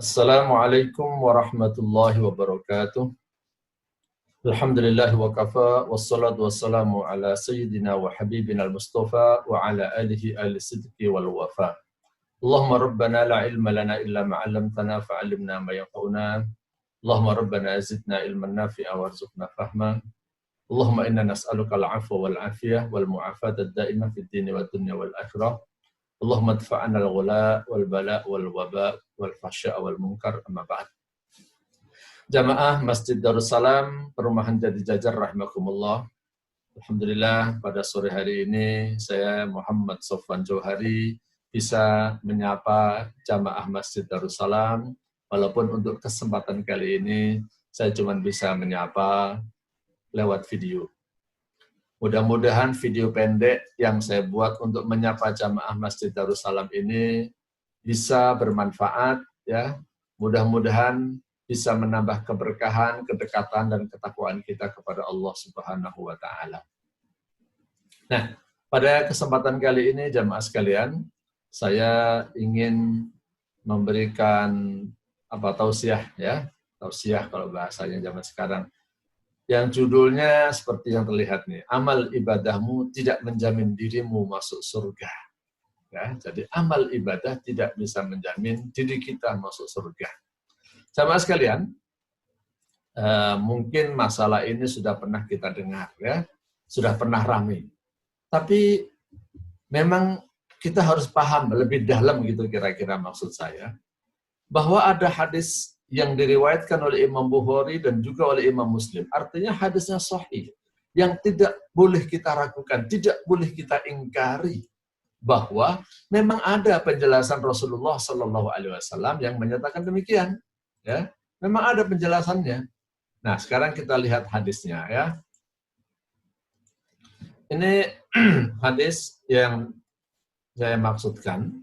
Assalamualaikum warahmatullahi wabarakatuh. Alhamdulillah wa kafa, wassalatu wassalamu ala sayyidina wa habibina al-mustafa wa ala alihi al-sidqi wal wafa. Allahumma rabbana la ilma lana illa ma'allamtana fa'alimna ma yanfa'una. Allahumma rabbana zidna ilman nafi'a warzuqna fahma. Allahumma inna nas'aluka al-'afwa wal 'afiyah wal mu'afata ad-da'imah fid dini wad dunya wal akhirah. Allahumma adfa'na al-ghala wal bala wal waba wal fahsya wal munkar amma ba'd. Jamaah Masjid Darussalam Perumahan Jati Jajar rahimakumullah. Alhamdulillah pada sore hari ini saya Muhammad Sofwan Johari bisa menyapa jamaah Masjid Darussalam, walaupun untuk kesempatan kali ini saya cuma bisa menyapa lewat video. Mudah-mudahan video pendek yang saya buat untuk menyapa jamaah Masjid Darussalam ini bisa bermanfaat, ya. Mudah-mudahan bisa menambah keberkahan, kedekatan, dan ketakwaan kita kepada Allah Subhanahu wa Ta'ala. Nah, pada kesempatan kali ini, jamaah sekalian, saya ingin memberikan tausiah, ya, tausiah kalau bahasanya zaman sekarang. Yang judulnya seperti yang terlihat nih, amal ibadahmu tidak menjamin dirimu masuk surga. Ya, jadi amal ibadah tidak bisa menjamin diri kita masuk surga. Jamaah sekalian, mungkin masalah ini sudah pernah kita dengar, ya, sudah pernah ramai. Tapi memang kita harus paham lebih dalam gitu kira-kira maksud saya, bahwa ada hadis yang diriwayatkan oleh Imam Bukhari dan juga oleh Imam Muslim. Artinya hadisnya sahih, yang tidak boleh kita ragukan, tidak boleh kita ingkari, bahwa memang ada penjelasan Rasulullah Shallallahu Alaihi Wasallam yang menyatakan demikian. Ya, memang ada penjelasannya. Nah, sekarang kita lihat hadisnya, ya. Ini hadis yang saya maksudkan.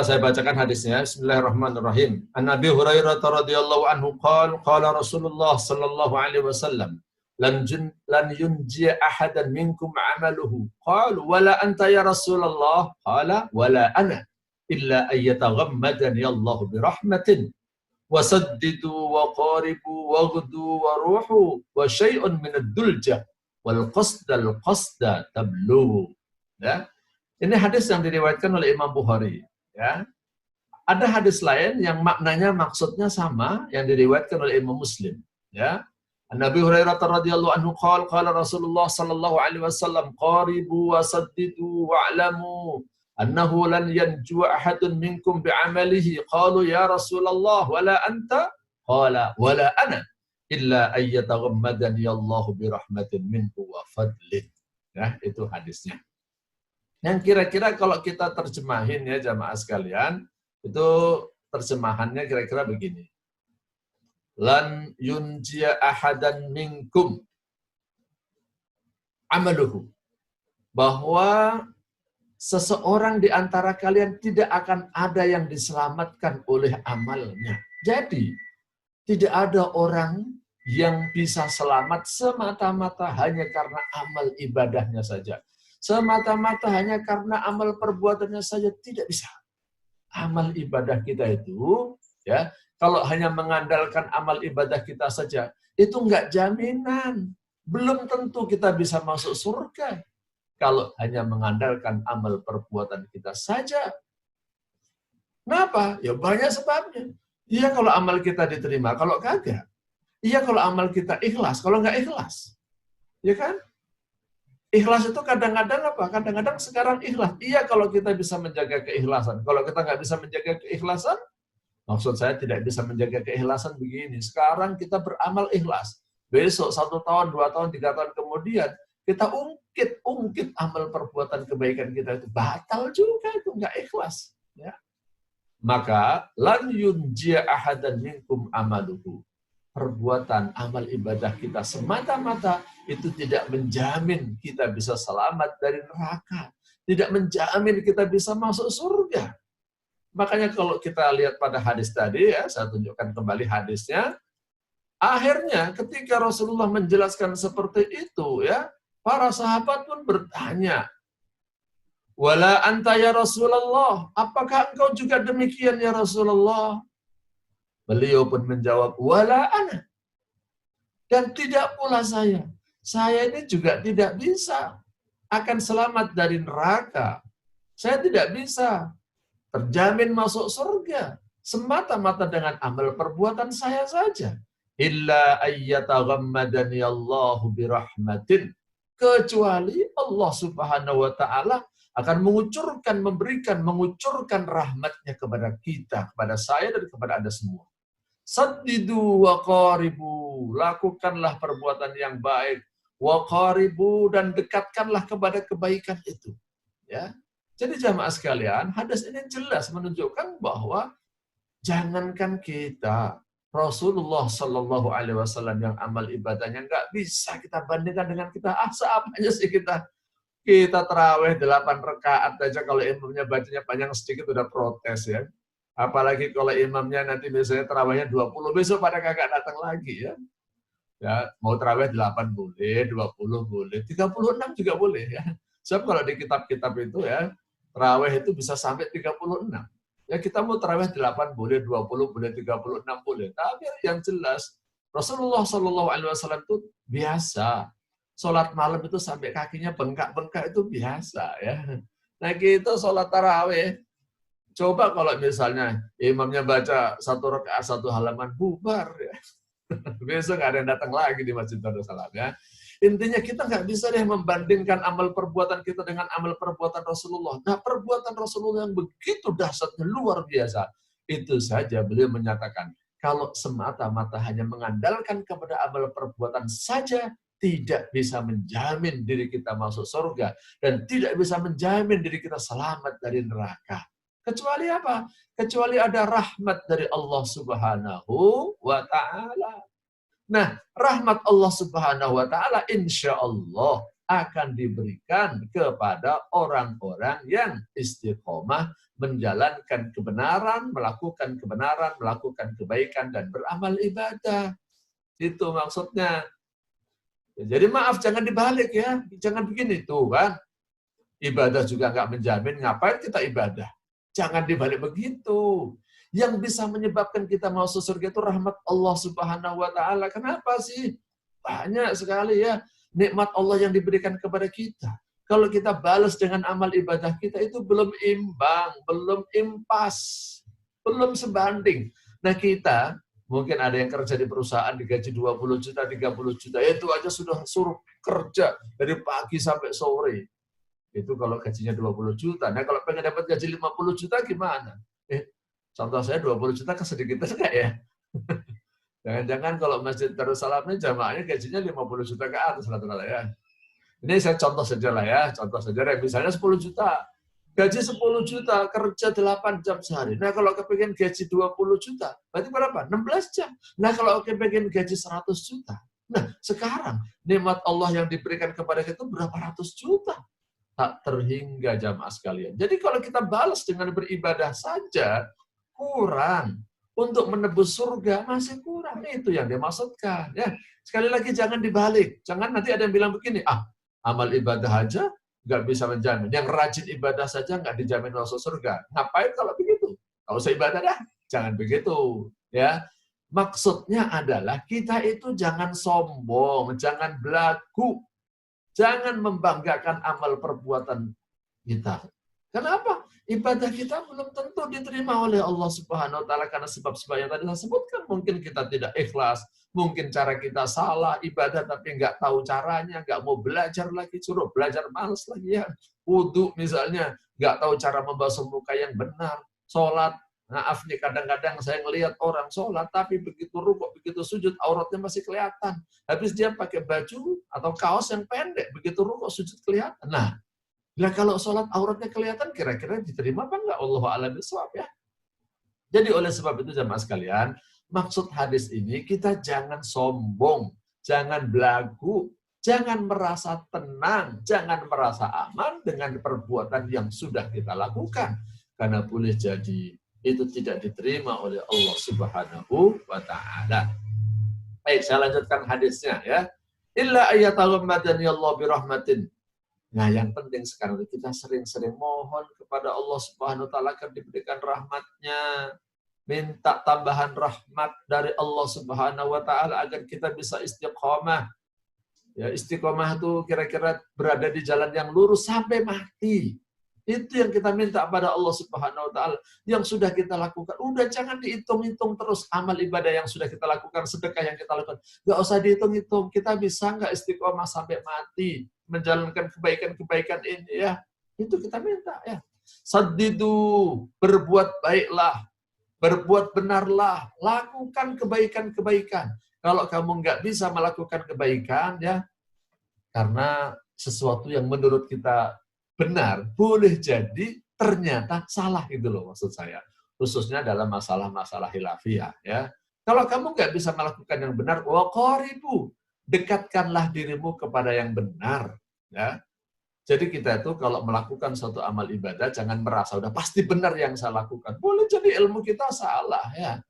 Saya bacakan hadisnya. Bismillahirrahmanirrahim. An Abi Hurairah radhiyallahu anhu qala Rasulullah sallallahu alaihi wasallam lan yunji ahadan minkum amaluhu. Qalu wala anta ya Rasulullah? Qala wala ana illa ayyataghammadani Allah birahmatin wasaddidu wa qaribu waghdu wa ruhu wa syai'un min ad-dulja wal qasda tablu. Ya. Ini hadis yang diriwayatkan oleh Imam Bukhari, ya. Ada hadis lain yang maknanya maksudnya sama yang diriwayatkan oleh Imam Muslim, ya. Nabi Hurairah radhiyallahu anhu qala Rasulullah sallallahu alaihi wasallam qaribu wasaddidu wa'lamu annahu lan yanju ahadun minkum bi'amalihi. Qalu ya Rasulullah wala anta? Qala wala ana illa ayyataghammadani Allah birahmatin minhu wa fadlin. Ya, itu hadisnya. Yang kira-kira kalau kita terjemahin, ya jamaah sekalian, itu terjemahannya kira-kira begini. Lan yunjiya ahadan minkum amaluhu. Bahwa seseorang di antara kalian tidak akan ada yang diselamatkan oleh amalnya. Jadi, tidak ada orang yang bisa selamat semata-mata hanya karena amal ibadahnya saja. Semata-mata hanya karena amal perbuatannya saja tidak bisa. Amal ibadah kita itu, ya, kalau hanya mengandalkan amal ibadah kita saja, itu enggak jaminan. Belum tentu kita bisa masuk surga kalau hanya mengandalkan amal perbuatan kita saja. Kenapa? Ya banyak sebabnya. Iya kalau amal kita diterima, kalau kagak. Iya kalau amal kita ikhlas, kalau enggak ikhlas. Ya kan? Ikhlas itu kadang-kadang apa? Kadang-kadang sekarang ikhlas. Iya kalau kita bisa menjaga keikhlasan. Kalau kita nggak bisa menjaga keikhlasan, maksud saya tidak bisa menjaga keikhlasan begini. Sekarang kita beramal ikhlas. Besok 1 tahun, 2 tahun, 3 tahun kemudian, kita ungkit amal perbuatan kebaikan kita itu. Batal juga itu, nggak ikhlas. Ya. Maka, lan yunjiya ahadan minkum amaluhu. Perbuatan amal ibadah kita semata-mata itu tidak menjamin kita bisa selamat dari neraka, tidak menjamin kita bisa masuk surga. Makanya kalau kita lihat pada hadis tadi, ya, saya tunjukkan kembali hadisnya. Akhirnya ketika Rasulullah menjelaskan seperti itu, ya, para sahabat pun bertanya, Wala anta ya Rasulullah, apakah engkau juga demikian ya Rasulullah? Beliau pun menjawab, wala ana, dan tidak pula saya. Saya ini juga tidak bisa akan selamat dari neraka. Saya tidak bisa terjamin masuk surga semata-mata dengan amal perbuatan saya saja. Illa ayyataghammadani Allahu birahmatin, kecuali Allah Subhanahu wa taala akan mengucurkan rahmatnya kepada kita, kepada saya dan kepada Anda semua. Saddidu wa qaribu, lakukanlah perbuatan yang baik, wa qaribu, dan dekatkanlah kepada kebaikan itu. Ya. Jadi jamaah sekalian, hadis ini jelas menunjukkan bahwa jangankan kita, Rasulullah Shallallahu Alaihi Wasallam yang amal ibadahnya nggak bisa kita bandingkan dengan kita. Seapanya sih kita terawih 8 rakaat aja, kalau imamnya bacanya panjang sedikit udah protes ya. Apalagi kalau imamnya nanti biasanya terawihnya 20, besok pada kagak datang lagi ya. Ya, mau terawih 8 boleh, 20 boleh, 36 juga boleh ya. Sebab kalau di kitab-kitab itu ya, terawih itu bisa sampai 36. Ya kita mau terawih 8 boleh, 20 boleh, 36 boleh. Tapi yang jelas Rasulullah Shallallahu Alaihi Wasallam itu biasa. Sholat malam itu sampai kakinya bengkak-bengkak itu biasa ya. Nah kita sholat tarawih, coba kalau misalnya imamnya baca 1 rakaat 1 halaman, bubar ya. Besok nggak ada yang datang lagi di Masjid Darussalam ya. Intinya kita nggak bisa deh membandingkan amal perbuatan kita dengan amal perbuatan Rasulullah. Nah perbuatan Rasulullah yang begitu dahsyatnya luar biasa. Itu saja beliau menyatakan, kalau semata-mata hanya mengandalkan kepada amal perbuatan saja, tidak bisa menjamin diri kita masuk surga. Dan tidak bisa menjamin diri kita selamat dari neraka. Kecuali apa? Kecuali ada rahmat dari Allah Subhanahu wa ta'ala. Nah, rahmat Allah Subhanahu wa ta'ala insya Allah akan diberikan kepada orang-orang yang istiqomah menjalankan kebenaran, melakukan kebaikan, dan beramal ibadah. Itu maksudnya. Jadi maaf, jangan dibalik ya. Jangan begini, tuh kan. Ibadah juga nggak menjamin, ngapain kita ibadah? Jangan dibalik begitu. Yang bisa menyebabkan kita masuk surga itu rahmat Allah Subhanahu wa ta'ala. Kenapa sih? Banyak sekali ya nikmat Allah yang diberikan kepada kita. Kalau kita balas dengan amal ibadah kita itu belum imbang, belum impas, belum sebanding. Nah kita, mungkin ada yang kerja di perusahaan digaji 20 juta, 30 juta. Itu aja sudah suruh kerja dari pagi sampai sore. Itu kalau gajinya 20 juta. Nah kalau pengen dapat gaji 50 juta gimana? Contoh saya 20 juta kesedikit enggak ya? Jangan-jangan kalau Masjid Darussalam ini jamaahnya gajinya 50 juta ke atas rata-rata ya. Ini saya contoh saja lah ya, contoh saja ya. Misalnya 10 juta. Gaji 10 juta, kerja 8 jam sehari. Nah kalau kepingin gaji 20 juta, berarti berapa? 16 jam. Nah kalau kepingin gaji 100 juta. Nah sekarang nikmat Allah yang diberikan kepada kita berapa ratus juta? Tak terhingga jamaah sekalian. Jadi kalau kita balas dengan beribadah saja, kurang. Untuk menebus surga masih kurang. Itu yang dimaksudkan. Ya. Sekali lagi jangan dibalik. Jangan nanti ada yang bilang begini, amal ibadah aja nggak bisa menjamin. Yang rajin ibadah saja nggak dijamin masuk surga. Ngapain kalau begitu? Nggak usah ibadah dah. Jangan begitu. Ya. Maksudnya adalah kita itu jangan sombong, jangan belagu, jangan membanggakan amal perbuatan kita. Kenapa? Ibadah kita belum tentu diterima oleh Allah Subhanahu wa ta'ala karena sebab-sebab yang tadi saya sebutkan. Mungkin kita tidak ikhlas, mungkin cara kita salah ibadah tapi nggak tahu caranya, nggak mau belajar lagi, suruh belajar malas lagi ya. Wudhu misalnya, nggak tahu cara membasuh muka yang benar. Sholat, maaf nih kadang-kadang saya ngelihat orang sholat tapi begitu rukuk, begitu sujud auratnya masih kelihatan. Habis dia pakai baju atau kaos yang pendek, begitu rukuk sujud kelihatan. Nah kalau sholat auratnya kelihatan, kira-kira diterima apa enggak? Allahu a'lam bishawab ya. Jadi oleh sebab itu jemaah sekalian, maksud hadis ini kita jangan sombong, jangan belagu, jangan merasa tenang, jangan merasa aman dengan perbuatan yang sudah kita lakukan. Karena boleh jadi itu tidak diterima oleh Allah Subhanahu wa ta'ala. Baik, saya lanjutkan hadisnya ya. Illa ayyataghammadani Allah birahmatin. Nah, yang penting sekarang itu kita sering-sering mohon kepada Allah Subhanahu wa taala agar diberikan rahmat-Nya. Minta tambahan rahmat dari Allah Subhanahu wa taala agar kita bisa istiqomah. Ya, istiqomah itu kira-kira berada di jalan yang lurus sampai mati. Itu yang kita minta pada Allah Subhanahu wa taala. Yang sudah kita lakukan, udah jangan dihitung-hitung terus amal ibadah yang sudah kita lakukan, sedekah yang kita lakukan. Enggak usah dihitung-hitung. Kita bisa enggak istiqomah sampai mati menjalankan kebaikan-kebaikan ini ya. Itu kita minta ya. Saddidu, berbuat baiklah, berbuat benarlah, lakukan kebaikan-kebaikan. Kalau kamu nggak bisa melakukan kebaikan ya, karena sesuatu yang menurut kita benar, boleh jadi ternyata salah gitu loh maksud saya. Khususnya dalam masalah-masalah khilafiyah ya. Kalau kamu nggak bisa melakukan yang benar, waqaribu, dekatkanlah dirimu kepada yang benar ya. Jadi kita itu kalau melakukan suatu amal ibadah jangan merasa udah pasti benar yang saya lakukan. Boleh jadi ilmu kita salah ya.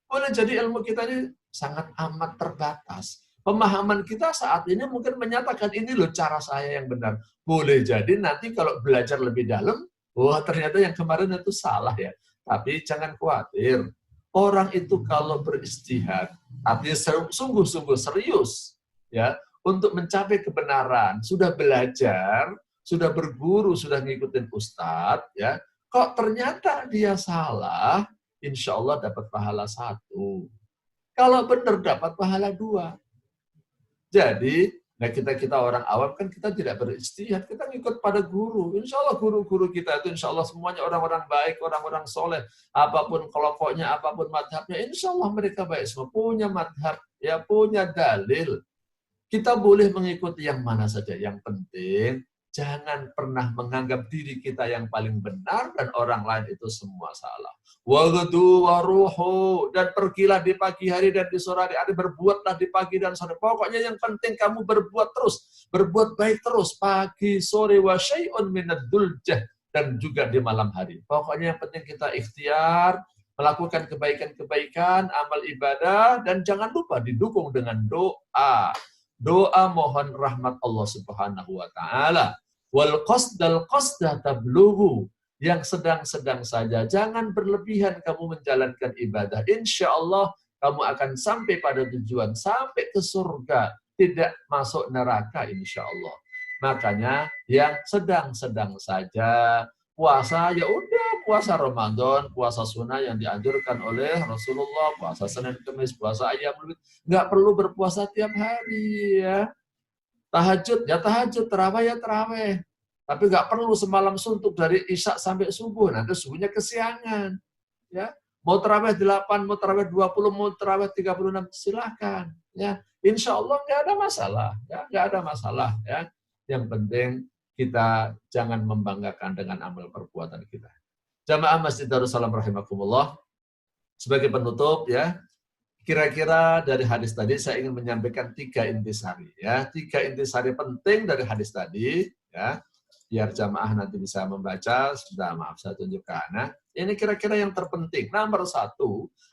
Boleh jadi ilmu kita ini sangat amat terbatas. Pemahaman kita saat ini mungkin menyatakan ini loh cara saya yang benar. Boleh jadi nanti kalau belajar lebih dalam, wah ternyata yang kemarin itu salah ya. Tapi jangan khawatir. Orang itu kalau beristihad, artinya sungguh-sungguh serius ya untuk mencapai kebenaran, sudah belajar, sudah berguru, sudah ngikutin ustadz ya. Kok ternyata dia salah, insya Allah dapat pahala 1. Kalau benar dapat pahala 2. Jadi, nah kita orang awam kan kita tidak beristihad, kita ngikut pada guru. Insya Allah guru-guru kita itu insya Allah semuanya orang-orang baik, orang-orang soleh. Apapun kelompoknya, apapun madhabnya, insya Allah mereka baik semua. Punya madhab, ya punya dalil. Kita boleh mengikuti yang mana saja. Yang penting, jangan pernah menganggap diri kita yang paling benar dan orang lain itu semua salah. Waghdu waruhu, dan pergilah di pagi hari dan di sore hari, berbuatlah di pagi dan sore. Pokoknya yang penting kamu berbuat terus, berbuat baik terus pagi, sore, wa syai'un minad duljah, dan juga di malam hari. Pokoknya yang penting kita ikhtiar melakukan kebaikan-kebaikan, amal ibadah, dan jangan lupa didukung dengan doa. Doa mohon rahmat Allah Subhanahu wa taala. Wal qasdal qasda tablughu, yang sedang-sedang saja, jangan berlebihan kamu menjalankan ibadah. Insya Allah kamu akan sampai pada tujuan, sampai ke surga, tidak masuk neraka insya Allah. Makanya yang sedang-sedang saja, puasa ya udah, puasa Ramadan, puasa sunnah yang dianjurkan oleh Rasulullah, puasa Senin Kamis, puasa Ayyamul Bid, nggak perlu berpuasa tiap hari ya. Tahajud ya tahajud, tarawih ya tarawih. Tapi nggak perlu semalam suntuk dari isya sampai subuh, nanti subuhnya kesiangan. Ya, mau tarawih 8, mau tarawih 20, mau tarawih 36, silakan. Ya, insya Allah nggak ada masalah. Ya, nggak ada masalah. Ya, yang penting kita jangan membanggakan dengan amal perbuatan kita. Jamaah Masjid Darussalam rahimakumullah. Sebagai penutup ya, kira-kira dari hadis tadi saya ingin menyampaikan 3 intisari ya. 3 intisari penting dari hadis tadi ya. Biar jamaah nanti bisa membaca, sudah maaf saya tunjukkan. Nah, ini kira-kira yang terpenting. Nomor 1,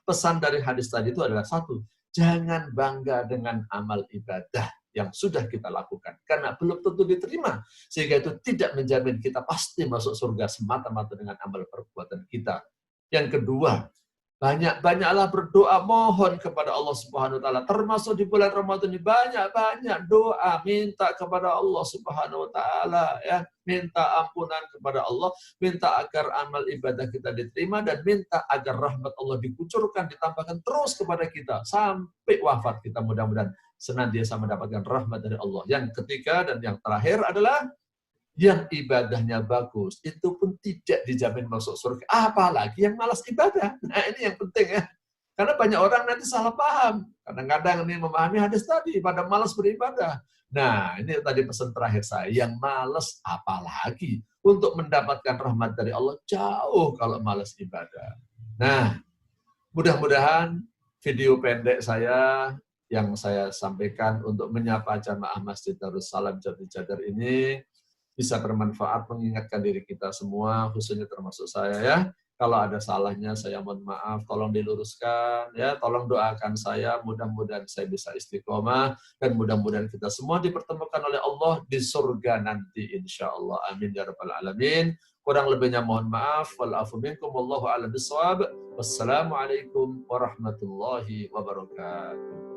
pesan dari hadis tadi itu adalah 1, jangan bangga dengan amal ibadah yang sudah kita lakukan. Karena belum tentu diterima. Sehingga itu tidak menjamin kita pasti masuk surga semata-mata dengan amal perbuatan kita. Yang kedua, banyak-banyaklah berdoa, mohon kepada Allah Subhanahu wa taala. Termasuk di bulan Ramadan ini banyak-banyak doa, minta kepada Allah Subhanahu wa taala ya, minta ampunan kepada Allah, minta agar amal ibadah kita diterima, dan minta agar rahmat Allah dikucurkan, ditambahkan terus kepada kita sampai wafat kita, mudah-mudahan senantiasa mendapatkan rahmat dari Allah. Yang ketiga dan yang terakhir adalah yang ibadahnya bagus, itu pun tidak dijamin masuk surga. Apalagi yang malas ibadah. Nah ini yang penting ya. Karena banyak orang nanti salah paham. Kadang-kadang ini memahami hadis tadi, pada malas beribadah. Nah ini tadi pesan terakhir saya. Yang malas apalagi untuk mendapatkan rahmat dari Allah, jauh kalau malas ibadah. Nah mudah-mudahan video pendek saya yang saya sampaikan untuk menyapa jamaah Masjid Darussalam Jati Jadar ini bisa bermanfaat, mengingatkan diri kita semua, khususnya termasuk saya ya, Kalau ada salahnya saya mohon maaf, tolong diluruskan ya, tolong doakan saya, mudah-mudahan saya bisa istiqomah dan mudah-mudahan kita semua dipertemukan oleh Allah di surga nanti insyaallah. Amin ya rabbal alamin. Kurang lebihnya mohon maaf. Wal afu minkum wallahu a'lam bissawab. Wassalamualaikum warahmatullahi wabarakatuh.